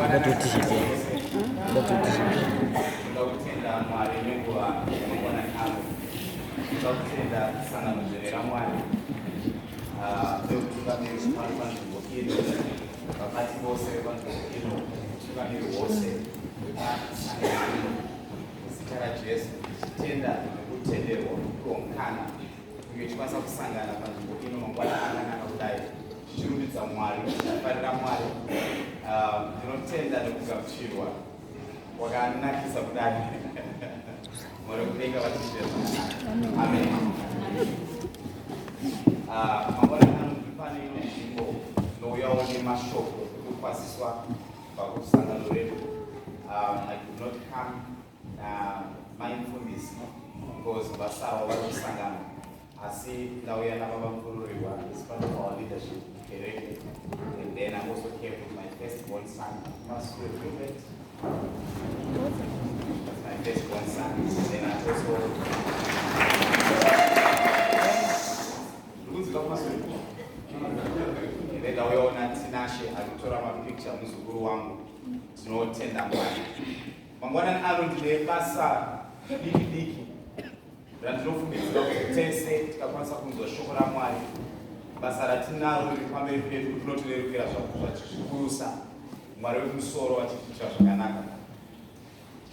I could not come mindfulness because Basara was Sangam. I see now we are as part of our leadership, and then I also came with my firstborn son. Must be a that's my firstborn son. Then I also then now we all not Tinashe. I told him a picture of Muzukuru wangu. No tender one. Mangwana nalo ndile basa diki. Ndinofumbidza kuti tese tikakwanisa kunzoshoora Mwari. Basa ratinaro riri pamberi pedu rinotirerukira zvachikurusa. Mwari wekumusoro wachitiitira zvakanaka.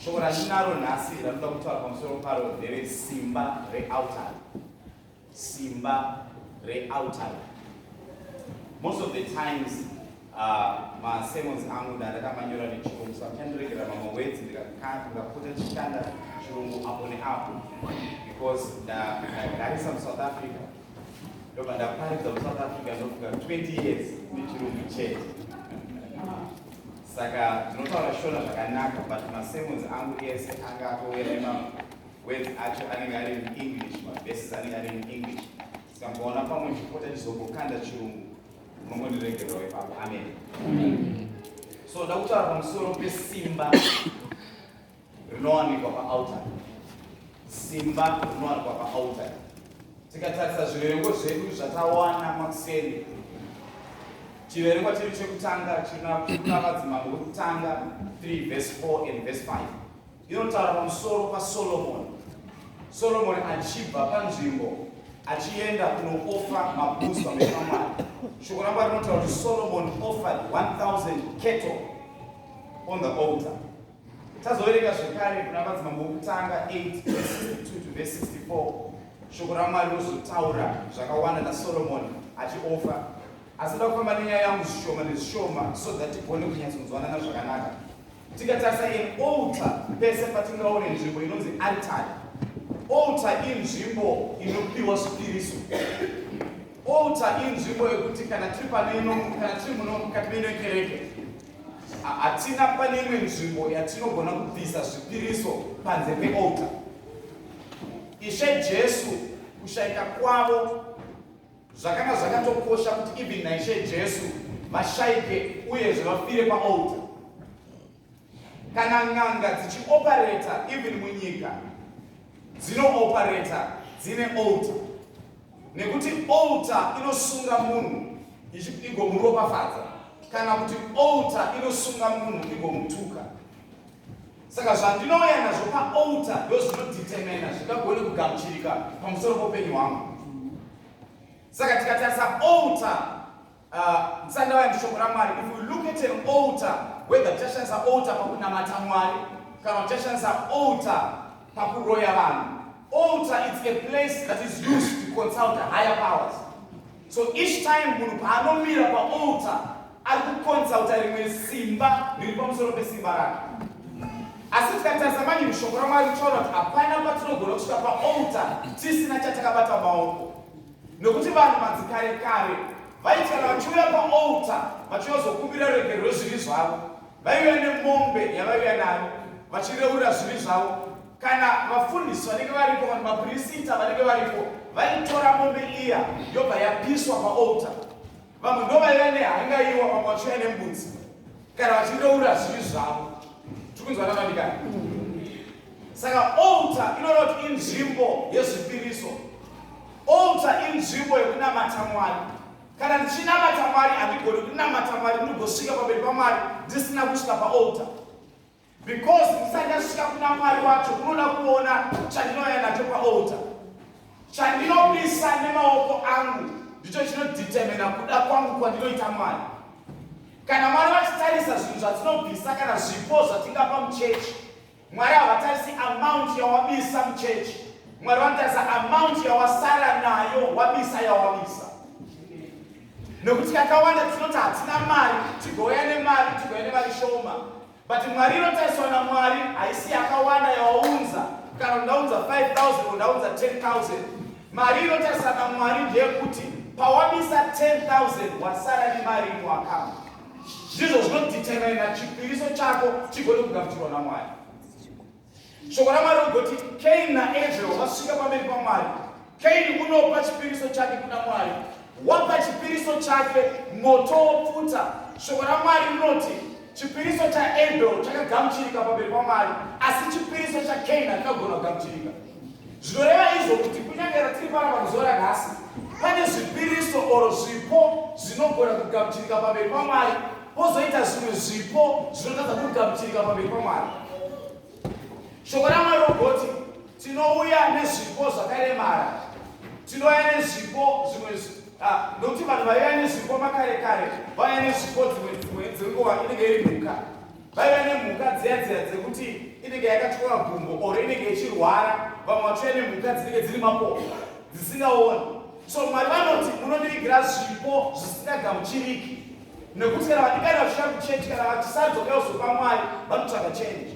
Shoko ratinaro nhasi ranoda kutaura pamusoro paro nderesimba reautari. Simba reautari. Most of the times my sermons angu ndakamanyora nechirungu saka chandiregera mamwe words ndikakuta chishanda chirungu apo neapo because ndagarisa muSouth Africa ndobva ndaparidza muSouth Africa ndosvika 20 years nechirungu chete saka ndinotaura Shona zvakanaka but my sermons angu ese anga atowera words acho anenge ari in English maverses anenge ari in English saka mboona pamwe ndipota ndizombokanda chirungu Amen. So ndakutaura pamusoro pesimba rinowanikwa paautari. Simba rinowanikwa paautari. Tikatarisa zviverengo zvedu zvatawana makuseni. Chiverengo chedu chekutanga china madzimambo okutanga 3 verse 4 and verse 5. Inotaura pamusoro paSolomon. Solomon achibva panzvimbo achienda kunooffa mabhuzi pamberi paMwari. Shoko raMwari rinotaura kuti Solomon offered 1,000 cattle on the altar. Tazoverenga zvekare kuna madzimambo okutanga 8 verse 62 to verse 64. Shoko raMwari rinozotaura zvakawanda naSolomon achioffa. Asi ndoda kufamba nenyaya yangu zvishoma nezvishoma so that tigone kunyatsonzwanana zvakanaka. Tikatarisa altar pese patingaone nzvimbo inonzi altari. Altar inzvimbo inopiwa zvipiriso. Altar inzvimbo yekuti kana tiri paneno kana tiri muno mukati mekereke hatina pane imwe nzvimbo yatinogona kubvisa zvipiriso panze pealtar. Ishe Jesu kushaika kwavo zvakanga zvakatokosha kuti even naIshe Jesu vashaike uyezve vafire paaltar. Kana n'anga dzichioperata even munyika dzinooperator dzine altar nekuti altar inosunga munhu igomuropafadza kana kuti altar inosunga munhu igomutuka. Saka zvandinouya nazvo paaltar ndozvinodetermina zvingagone kugamuchirika pamusoro poupenyu hwangu. Saka tikatarisa altar ndisandauya mushoko raMwari, if we look at an altar whether tichashandisa altar pakunamata Mwari kana tichashandisa altar pakuroya vanhu. Altar is a place that is used to consult the higher powers. So each time munhu paanomira paaltar ari kuconsulta rimwe simba riri pamusoro pesimba rake. Asi tikatarisa manje mushoko raMwari rinotaura kuti hapana patinogona kusvika paaltar tisina chatakabata maoko. Nokuti vanhu madzikare kare vaiti kana vachiuya paaltar vachizokumbira ruregerero rwezvivi zvavo vaiuya nemombe yavaiuya nayo vachireura zvivi zvavo. Kana vafundisi vanenge varipo kana maprista vanenge varipo vaitora mombe iya yobva yapiswa paaltar. Vamwe ndovaiva nehangaiwa vamwe vachiuya nembudzi kana vachireura zvivi zvavo. Tikunzwana vandikani? Saka altar inoreva kuti inzvimbo yezvipiriso. Altar inzvimbo yekunamata Mwari. kana ndichinamata Mwari handigoni kunamata Mwari ndigosvika pamberi paMwari ndisina kusvika paaltar. Because ndisati ndasvika kuna Mwari wacho unoda kuona chandinouya nacho paaltar. Chandinobisa nemaoko angu ndicho chinodetermina kuda kwangu kwandinoita Mwari. Kana Mwari vachitarisa zvinhu zvatinobvisa kana zvipo zvatingapa muchechi, Mwari havatarisi amount yawabisa muchechi. Mwari vanotarisa amount yawasara nayo wabisa yawabisa. Nokuti kakawanda tinoti hatina mari, tigouya nemari, tigouya nemari shoma. But Mwari inotariswa naMwari haisi yakawanda yawaunza. Kana undaunza 5,000 undaunza 10,000. Mari inotariswa naMwari ndeyekuti pawabisa 10,000 wasara nemari muaccount. Ndizvo zvinodetermina chipiriso chako chigone kugamuchirwa naMwari. Shoko raMwari rinogoti Cain naAbel vasvika pamberi paMwari. Cain unopa chipiriso chake kuna Mwari. Wapa chipiriso chake moto wopfuta. Shoko raMwari rinoti chipiriso chaAbel chakagamuchirika pamberi paMwari, asi chipiriso chaCain hakagona kugamuchirika. Zvinoreva izvo kuti kunyange ratiri panapa kuzuva ranhasi, pane zvipiriso oro zvipo zvinogona kugamuchirika pamberi paMwari, pozoita zvimwe zvipo zvinotadza kugamuchirika pamberi paMwari. Shoko raMwari rinogoti tinouya nezvipo zvakaremara, tinouya nezvipo zvimwe nokuti vanhu vaiva nezvipo makare kare vaiva nezvipo dzimwe dzenguva inenge iri mhuka. Vaiva nemhuka dziya dzekuti inenge yakatyoka gumbo oro inenge ichirwara, vamwe vachiuya nemhuka dzinenge dziri mapoka dzisingaoni. So Mwari vanoti munondivigira zvipo zvisingagamuchiriki, nekuti kana vadikani vachisvika kuchechi kana vachisadzoka kuzopa Mwari vanotsvaga change.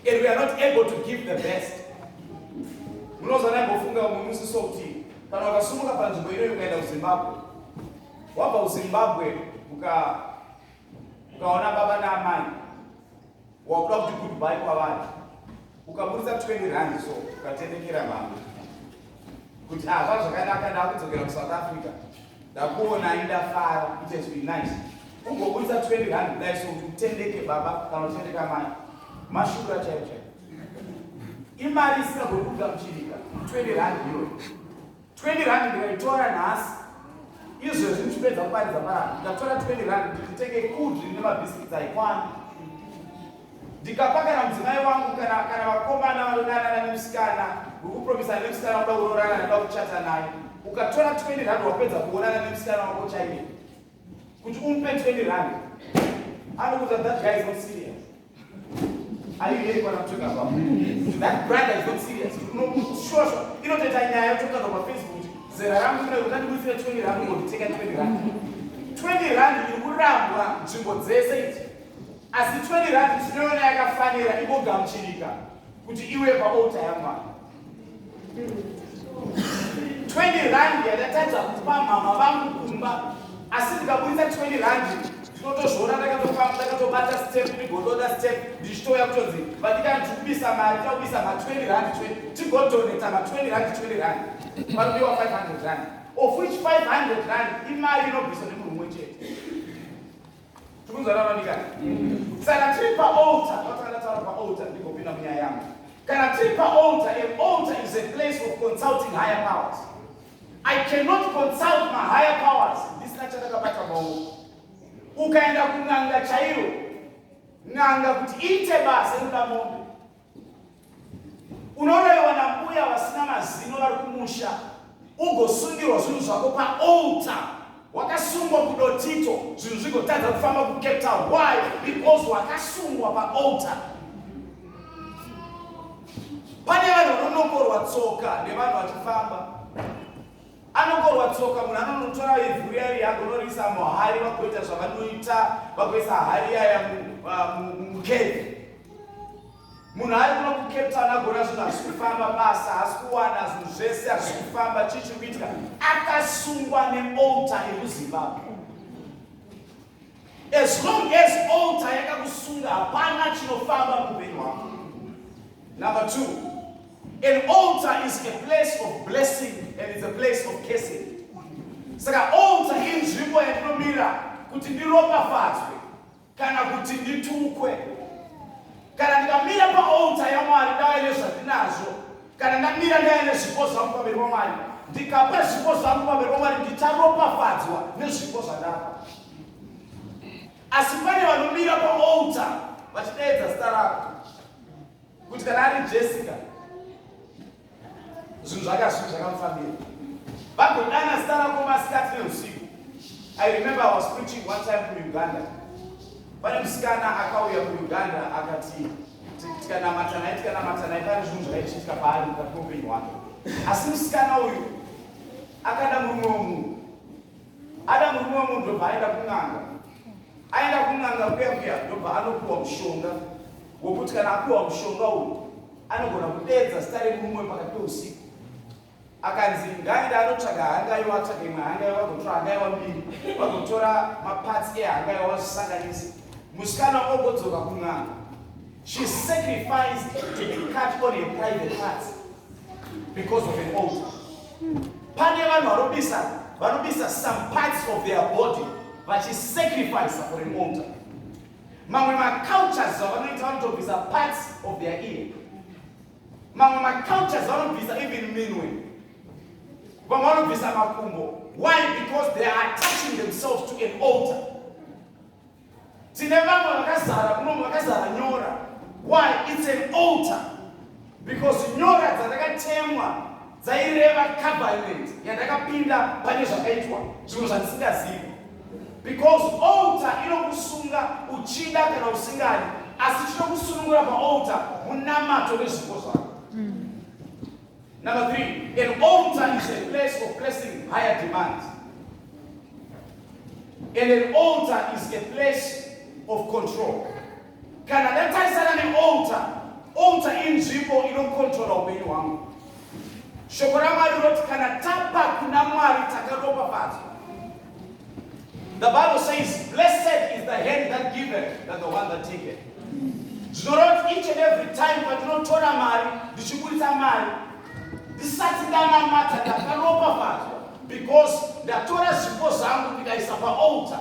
And we are not able to give the best. Munozwa ndaimbofunga umwe musiso kuti kana ukasumuka panzvimbo iyoyo ukaenda kuZimbabwe, wabva kuZimbabwe ukaona baba naamai, wakuda kuti goodbye kwavari, ukaburitsa 20 rand so ukatendekera mama kuti zvazvakanaka ndakudzokera kuSouth Africa, ndakuona ndafara, it has been nice. Ungoburitsa 20 rand kudai so kuti utendeke baba kana utendeka mai, mashukura chaiwo chaiwo. Imari isingagoni kugamuchirika 20 rand iyoyo. 20 rand ndikaitora nhasi, izvezvi ndichipedza kuparidza marara, ndikatora 20 rand nditenge kudri nemabhisikitsi aikwana. Ndikapakana mudzimai wangu kana vakomana vanonanana nemusikana, urikupromisa nemusikana unoda kurorana noda kuchata naye, ukatora 20 rand wapedza kuonana nemusikana wako chaiye, kuti umupe 20 rand, anokuti that guy is not serious. Are you hearing what I'm talking about? That brother is not serious. Sure. Inotoita nyaya yotokazwa paFacebook. Zera rangu kuna ukandibudisira 20 rand ngonditeka 20 rand. 20 rand iri kurambwa nzvimbo dzese idzi. Asi 20 rand tinoona yakafanira igogamuchirika kuti iwe paaltar yaMwari. 20 rand yadatadza kupa mama vangu kumba, asi ndikabudisa 20 rand tinotozviona ndakatobata step ndigododa step ndichitouya kutonzi vadikani tikubisa mari taubisa ma20 rand tigodoneta ma20 rand 20 rand panopiwa 500 rand, of which 500 rand imari inobviswa nemunhu mumwe chete. Tikunzwana vanikani? Saka tiri paaltar, vatakandataura paaltar ndigopinda munyaya yangu. Kana tiri paaltar, an altar is a place of consulting higher powers. I cannot consult my higher powers ndisina chandakabata maoko. Ukaenda kun'anga chairo, n'anga kuti ite basa inoda mombe. Unonoiwa nambuya vasina mazino vari kumusha, ugosundirwa zvinhu zvako paaltar, wakasungwa kudotito, zvinhu zvigotadza kufamba kuCape Town. Why? Because wakasungwa paaltar. Pane vanhu vanonokorwa tsoka nevanhu vachifamba. Anokorwa tsoka, munhu anonotora ivhu riya riyagonorisa muhari vagoita zvavanoita, vagoisa hari yaya mukeve. Munhu ari kuno kuCape Town agona zvinhu hazvi kufamba basa, hasi kuwana zvinhu zvese hazvi kufamba chichiri kuitika, akasungwa nealtar yekuZimbabwe. As long as altar yakakusunga hapana chinofamba muupenyu hwako. Number 2, an altar is a place of blessing and it's a place of cursing. Saka altar inzvimbo yatinomira kuti ndiropafadzwe kana kuti nditukwe. Kana ndikamira paaltar yaMwari ndauya nezvandinazvo, kana ndamira ndauya nezvipo zvangu pamberi paMwari, ndikapa zvipo zvangu pamberi paMwari ndicharopafadzwa nezvipo zvandapa. Asi pane vanomira paaltar vachideedza zita rako kuti kana ari Jessica zvinhu zvakamufambira, vagodana zita rako masikati neusiku. I remember I was preaching one time to Uganda. Pane musikana akauya kuUganda akati tikanamata naye pane zvinhu zvakaitika paari mukati kweupenyu hwake. Asi musikana uyu akada murume womunhu, ada murume womunhu ndobva aenda kun'anga. Aenda kun'anga kuya ndobva anopiwa mushonga wokuti kana apiwa mushonga uyu anogona kudeedza zita remurume pakati peusiku. Akanzi ngaende anotsvaga hangaiwa, atsvaga imwe hangaiwa, vagotora hangaiwa mbiri, vagotora mapatsi ehangaiwa vazvisanganisa. Musikana ogodzoka kun'anga. She sacrificed to be cut on a private part because of an altar. Pane vanhu vanobisa some parts of their body vachisacrifice for an altar. Mamwe macultures vanoita vanotobvisa parts of their ear. Mamwe macultures vanobvisa even minwe. Vamwe vanobvisa makumbo. Why? Because they are attaching themselves to an altar. Tine vamwe vakazara nyora. Why? It's an altar. Because nyora dzatakatemwa dzaireva covenant yandakapinda pane zvakaitwa zvinhu zvandisingazivi. Because altar inokusunga uchida kana usingadi, asi chinokusunungura paaltar munamato nezvipo zvako. Number 3, an altar is a place of placing higher demands. And an altar is a place of control. Kana dataisana altar inzvimbo inokontrola upenyu hwangu. Shoko raMwari rinoti kana tapa kuna Mwari takaropafadzwa. The Bible says, blessed is the hand that giveth than the one that taketh. Zvinoreva each and every time patinotora mari, ndichiburitsa mari, ndisati ndanamata ndakaropafadzwa because ndatora zvipo zvangu ndikaisa paaltar.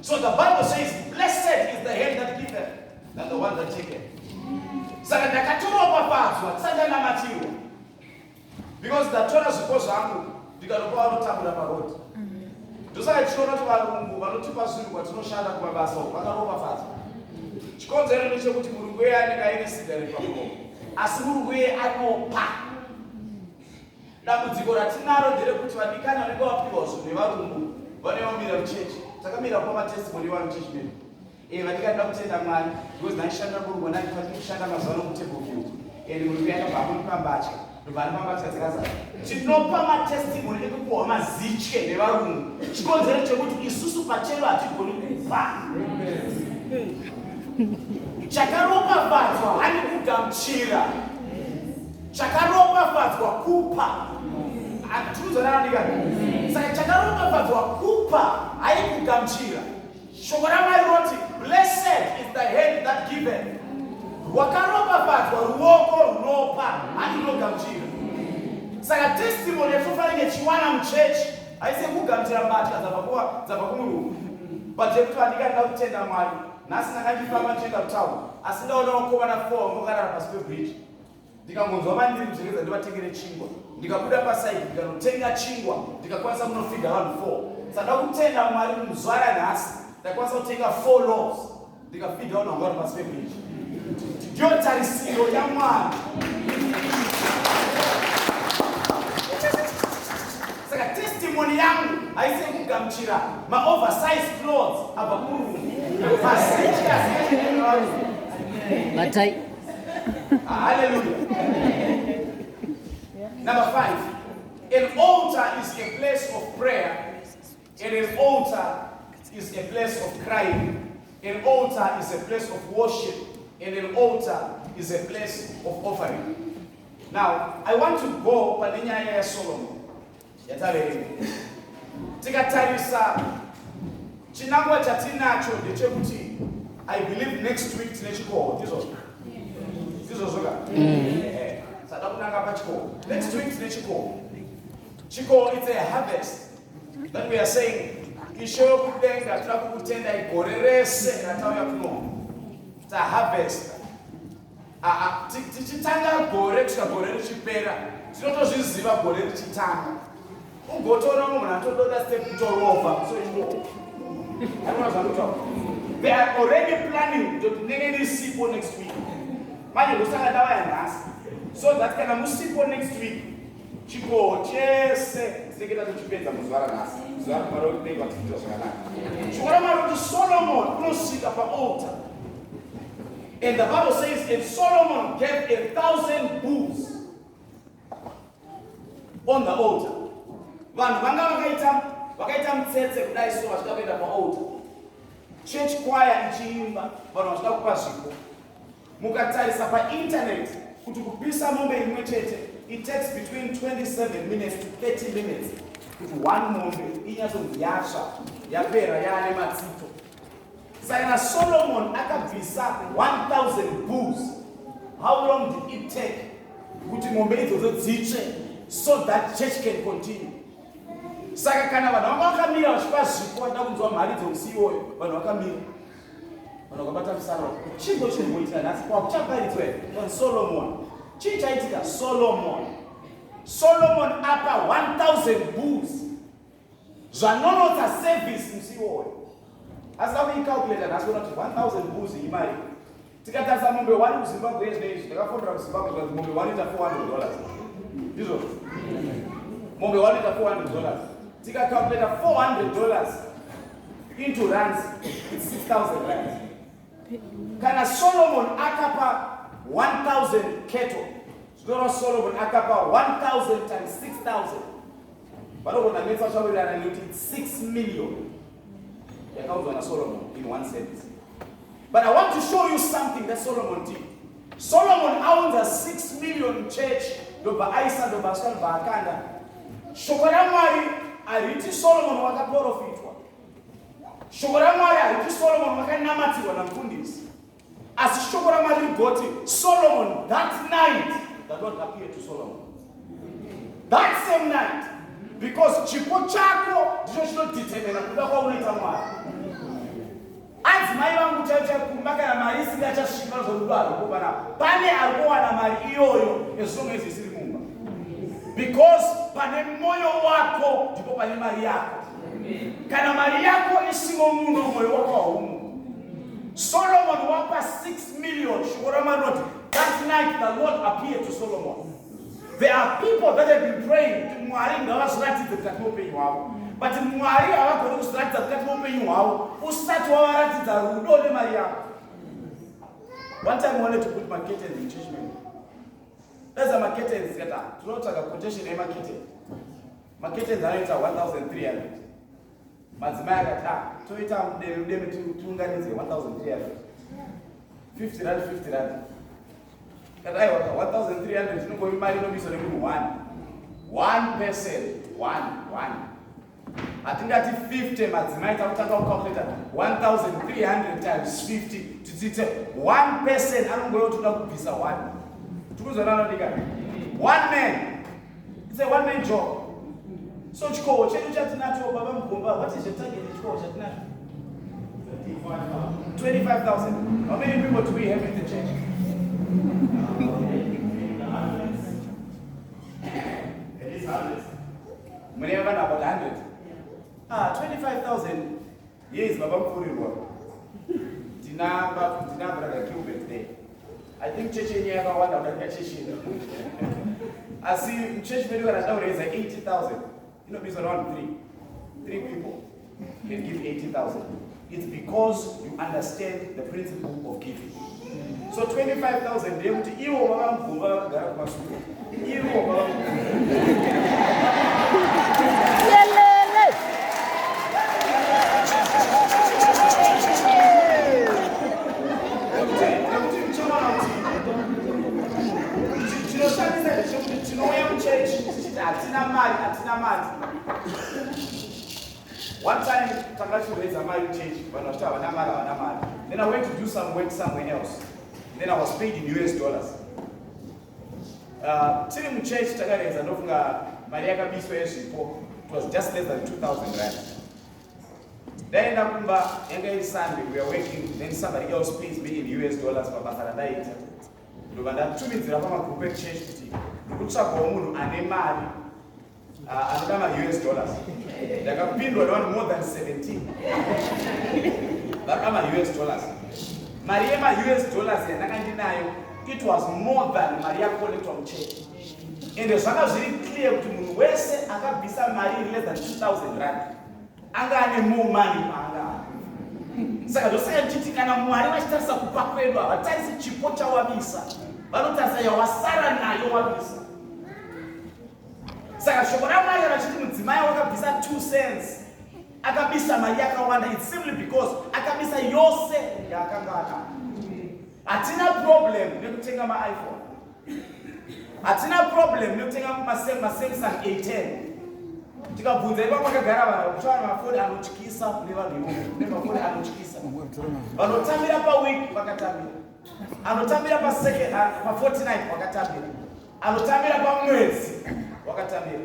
So the Bible says, blessed is the hand that giveth than the one that taketh. Saka ndakatoropafadzwa tisati ndanamatirwa because ndatora zvipo zvangu ndikanopa vanotambura parodi. Ndosaka tichiona kuti varungu vanotipa zvinhu kwatinoshanda kumabasa vakaropafadzwa. Chikonzero ndechekuti murungu iye anenge aine sigari pamuromo, asi murungu iye anopa. Dambudziko ratinaro nderekuti vadikani vanenge vapiwa zvinhu nevarungu vanomira muchechi. Takamira pamatestimony wanu chechi medu. Vandikanda kutenda Mwari because ndaishanda murungu ndandikwanisa kushanda mazuva nomutable field. Murungu yakabva amunipa mbatya. Ndobva dzikaza. Tinopa matestimony ekupuwa mazitye nevarungu. Chikonzero chekuti isusu pachero hatigoni kupa. Chakaropafadzwa hani kugamuchira. Chakaropafadzwa kupa. Saka chakaropafadzwa kupa hai kugamuchira. Shoko raMwari rinoti, blessed is the hand that giveth. Wakaropafadzwa ruoko runopa hani runogamuchira. Saka testimony yatofanike chiwana muchechi haisi kugamuchira mbatya dzabva kumurungu. But yekuti vandikanda kutenda Mwari. Nhasi ndakandifamba ndichienda kutaundi, asi ndaona vakomana 4 vangogarara pasi pebridge. Ndikangonzwa mandiri kudzokera ndivatengere chingwa. Ndikabuda pasaidi ndikanotenga chingwa, ndikakwanisa kunofidha vanhu 4. Saka ndakutenda Mwari muzuva ranhasi ndakwanisa kutenga 4 loaves ndikafidha vanhu vangari pasi pebridge. Ndiyo tarisiro yaMwari. Saka testimony yangu haisi kugamuchira ma-oversized clothes abva kumurungu. Matai. Hallelujah. Number 5. An altar is a place of prayer. And an altar is a place of crying. An altar is a place of worship. And an altar is a place of offering. Now, I want to go panyaya ya Solomon. Yataverenga. Tikatarisa chinangwa chatinacho ndechekuti I believe next week tine chikoro ndizvozoka sada kunanga pachikoro. Next week tine chikoro. Chikoro, it's a harvest that we are saying Ishe wekudenga tiri kukutenda igore rese ratauya kuno. It's a harvest. Tichitanga gore kusvika gore richipera tinotozviziva gore richitanga. They are already planning to make sipo next week. So that can I sipo next week. Chico, chese, Solomon no sit up an altar. And the Bible says, and Solomon gave 1,000 bulls on the altar. Church choir ichiimba vanhu vachida kupa zvipo mukatarisa painternet kuti kupisa mombe imwe chete it takes between 27 minutes to 30 minutes kuti one mombe inyatsonzi yatsva yapera yaane matsito. Saka Solomon akabvisa 1,000 bulls. How long did it take kuti mombe idzodzo dzitsve so that church can continue? Saka kana vanhu vakamira vachipa zvipo vada kunzwa mhari dzousiwoyo vanhu vakamira vanhu vakabata musana chingo chinoitira nhasi kwakuchaparidzwa on Solomon. Chii chaitika? Solomon apa 1,000 bulls zvanonotsa service musiwoyo. Asi vakuicalculata nhasi kuona kuti 1,000 bulls imari tikatarisa mombe 1 kuzimbabwe zvinezvi takafondera kuzimbabwe kuti mombe 1 ita $400 ndizvo mombe 1 ita $400. Calculate $400 into rands, it's 6,000 rands. Kana Solomon akapa 1,000 cattle. So Solomon akapa 1,000 times 6,000. But it's 6 million. Solomon in one sentence. But I want to show you something that Solomon did. Solomon owns a 6 million church. Doba Aisa, Doba Skan, Bakanda. Shokoramari. Ariti Solomon wakaprofitwa. Shokora Mwari ariti Solomon wakanamatirwa namfundisi. As Shokora Mwari got it, Solomon that night, the Lord appeared to Solomon. That same night, because chipo chako ndicho chinodetermina kuda kwaunoita Mwari. Anzi mai vangu chaicha kumbaka na mari isingachasvika zvorudaro kubana pane arikuwana mari iyoyo ezvonge zvisiri mumba. Because pane moyo wako ndipo pane mari yako. Kana mari yako isimo muno moyo wako haumo. Solomon wapa 6 million. That night the Lord appeared to Solomon. There are people that have been praying. Mwari ngavazviratidze kukati muupenyu hwavo. But Mwari havagoni kuzviratidza kukati muupenyu hwavo usati wavaratidza rudo nemari yako. One time I wanted to put my curtains in church meeting. There's a curtains that do not have a quotation in my curtain. My curtains are 1,300. Madzimai akati toita mudeme tiunganidze 1,300. 50 rand 50 rand. Kati aiwa 1,300 tinongori mari inomiswa nemunhu one person one. Atingati 50 madzimai takutanga kucalculate 1,300 times 50 titsite one person anongoyo toda kubvisa 1. One man. It's a one man job. So chikowo chedu chatinacho baba mugomba, what is your target chikowo chatinacho? 25,000. How many people do we have in the church? At least 100. Many of us about 100. 25,000. Yes, baba mfurirwa. Tinamba brother Gilbert there. I think church in here one of the church. I see church meeting now raise 80,000. You know, it's around three people can give 80,000. It's because you understand the principle of giving. So 25,000 they would one time, Takashi raised a married change, but then I went to do some work somewhere else. Then I was paid in US dollars. Sitting in church, Takashi raised Maria it was just less than 2,000 rand. Then Sunday, we are working, then somebody else pays me in US dollars for Basaradai. That 2 minutes, I come to church. anoda ma-US dollars. Ndakapindwa navanhu more than 17. Varoda ma-US dollars. Mari yema-US dollars yandakandinayo, it was more than mari yakollectwa muchurch. Ende zvanga zviri clear kuti munhu wese akabvisa mari less than 2,000 rand anga ane more money paanga. Saka ndosaka ndichiti kana Mwari vachitarisa kupa kwedu havatarisi chipo chawabisa, vanotarisa yawasara nayo wabisa. Saka shoko raMwari vachiti mudzimai wakabvisa 2 cents akabisa mari yakawanda, it's simply because akabisa yose yaakanga anayo. Hatina problem nekutenga ma-iPhone, hatina problem nekutenga ma-Samsung A10. Tikabvunza ipa pakagara vanhu kutsvana mafoni anotyisa nevanhu nemafoni anotyisa. Vanotambira pawiki vakatambira, anotambira pa49 vakatambira, anotambira pamwedzi vakatambira.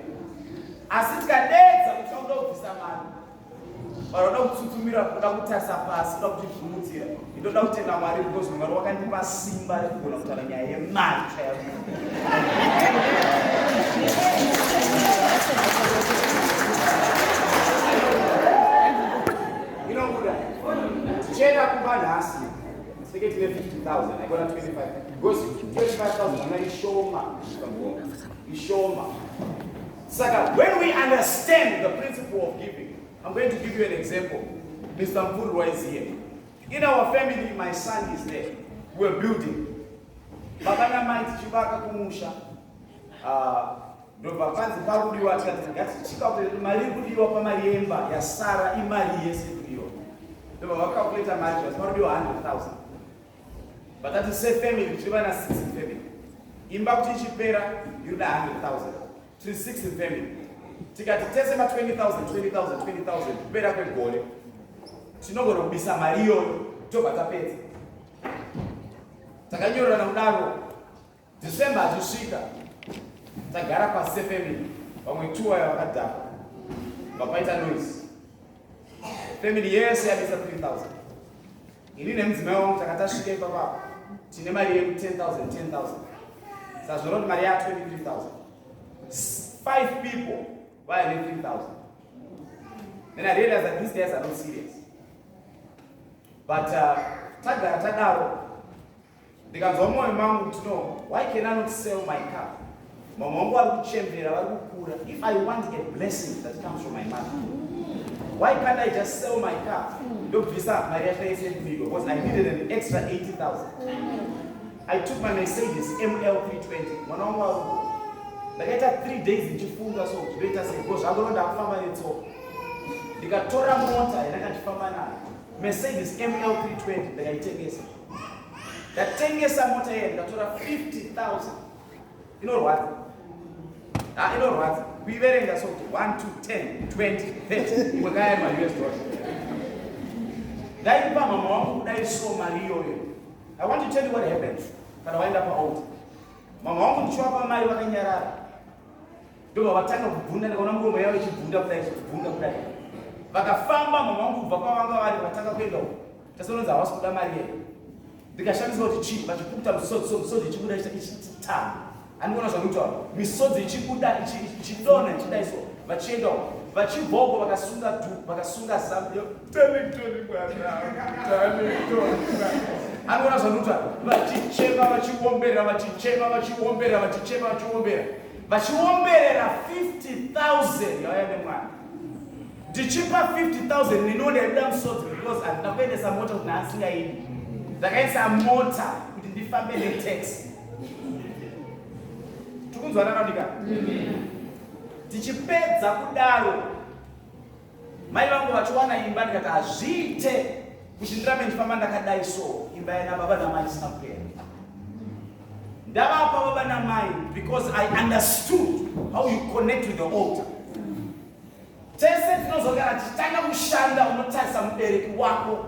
Asi tikadedza kuti toda kubvisa mari, vanoda kutsutsumira, kuda kutarisa pasi, kuda kutibvumudzira, ndoda kutenga mari because Mwari wakandipa simba rekugona kutaura nyaya yemari chaiyo. Tichenda kumba nhasi, sike tine 50,000, aikona 25. Because 25,000 anga ishoma. Saka, when we understand the principle of giving, I'm going to give you an example. Mr. Mpurwa is here. In our family, my son is there. We're building. Baba na mai tichivaka kumusha. Ndobva panzi parudiwa tikati ngatichika kuti mari kudiwa pamariyemba yasara imari yese kudiwa. Ndobva vakakuleta mari parudiwa 100,000. But that is say family, tiri vana 6 in family. Imba kuti ichipera yoda 100,000. Tiri 6 in family. Tikati tese ma 20,000 kupera kwegore. Tinogona kubisa mari iyoyo tobva tapedza. Takanyorana kudaro December achisvika tagara pasi family, vamwe 2 vayo vakadhakwa vapaita noise. Family yese yabisa 3,000. Ini nemudzimai wangu takatasvika ipapo tine mari yedu 10,000. Saka zvinoti mari ya 23,000. 5 people vaine 3,000. Then I realized that these guys are not serious. But tagara tadaro ndikanzwa mwoyo mangu kuti no, why can I not sell my car? Mama wangu vari kuchembera, vari kukura. If I want a blessing that comes from my mother, why can't I just sell my car? Ndobvisa mari yacho yese kudiwa because I needed an extra 80,000. I took my Mercedes ML320. Mwana wangu vari ndakaita 3 days ndichifunga so kuzoita sei because zvakuronda kufamba netsoka. Ndikatora mota yandakachifamba nayo, Mercedes ML320, ndakaitengesa. Ndatengesa mota yeye ndikatora 50,000. Inorwadza. Inorwadza. Kuiverenga so kuti 1, 2, 10, 20, 30. Imwe kaya ma-US dollars. Ndaipa mama wangu kudai so mari iyoyo. I want to tell you what happens kana waenda pa-altar. Mama wangu ndichiwapa mari vakanyarara. Ndobva vatanga kubvunda, ndikaona muromo yavo ichibvunda kudai. Vakafamba mama wangu kubva kwavanga vari vatanga kuenda uko. Tasononzi havasi kuda mari yeye. Ndikashandisa kuti chii vachikuta misodzi ichikuda ichitama. Andikona zvakutaura. Misodzi ichikuda ichidona ichidai so. Vachienda uko. Vachibvoko vakasunga zambia. Darlington bwana. Andikona zvakutaura. Vachichema vachiwombera, vachiwomberera 50,000 yauya nemwana. Ndichipa 50,000 ninoda ida musodzi because handina kuendesa mota kuti naasingaidi. Ndakaisa mota kuti ndifambe netaxi. Tikunzwanana ndika? Tichipedza kudaro, mai vangu vachiwana imba ndikati hazviite kuti ndirame ndifamba ndakadai so. Imba yana baba namai isina kupera. Ndavapa baba namai because I understood how you connect with the altar. Tese tinozogara tichitanga kushanda unotarisa mubereki wako.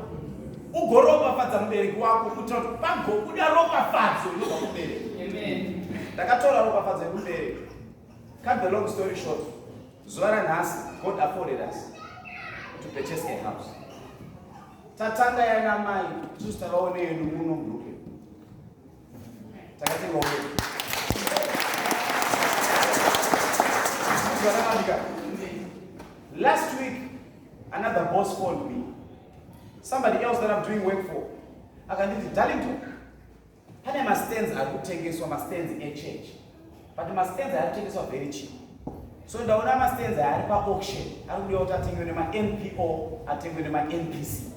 Ugoropafadza mubereki wako kuitira kuti pagobuda ropafadzo inobva kubereki. Amen. Ndakatora ropafadzo yekubereki. Cut the long story short, zuva ranhasi God afforded us to purchase a house. Tatanga yana mai tisu takaone yedu muno mubruke. Takatenga uye. Last week, another boss called me. Somebody else that I'm doing work for. I can do Darlington. How my stands are good taking so my stands in church. But my stands are taking so very cheap. So the one my stands are at auction. I will be out taking my NPO, I take with my NPC.